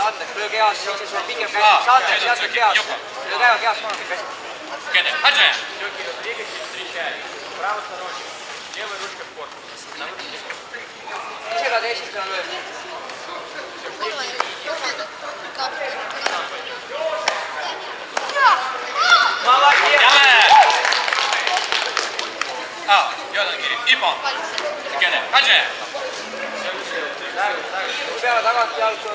Sander, löö keas, siis sul on pikem käsi. Sander, sealt keas. Löö käega keas, mul on käsi. Kede, Hadže. Ise ka teisest peale löö. Jäme! Jordan Kiri, Ipon. Kede, Hadže. Kiirugu peale tagant jalgu.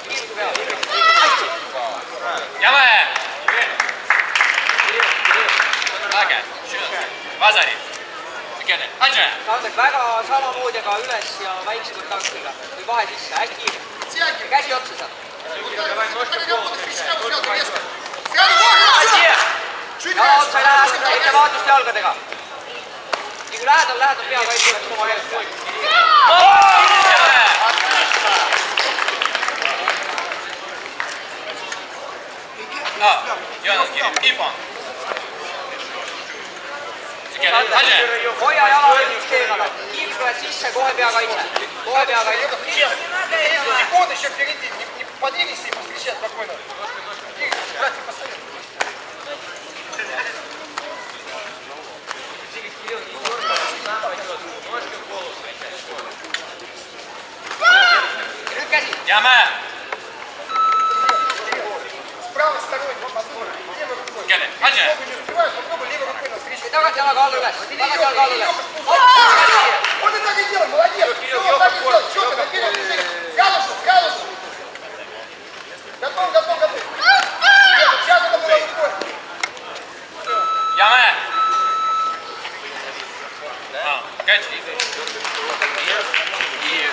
Kiirugu peale. Jäme! Äge, Vasari. Kede, Hadže. Sander, väga samamoodi, aga üles ja väikse kontaktiga. Või vahe sisse, hästi kiire. Käsi otsa saab. Jala otsa ei lähe, enne vaatust jalgadega. Nii kui lähedal pea kaitse oleks oma käest. Jordan Kiri, Ipon. Kede, Hadže. Hoia jala üks teemale. Kiivis tuled sisse, kohe pea kaitse. Kohe pea kaitse. Секунд еще впереди, не подвигайся и посвящай спокойно. Братья, поставим. Nüüd käsi. Jäme! С правой стороны, левой рукой. Kede, Hadže. Если не успеваешь, попробуй левой рукой навстречу. Tagant jalaga alla üles. Tagant jalaga alla üles. Вот и так и делай, молодец. Все, вот так и делай. Четко, наперед, наперед. Галушев. Готов. Сейчас это было рукой. Jäme! Käsi.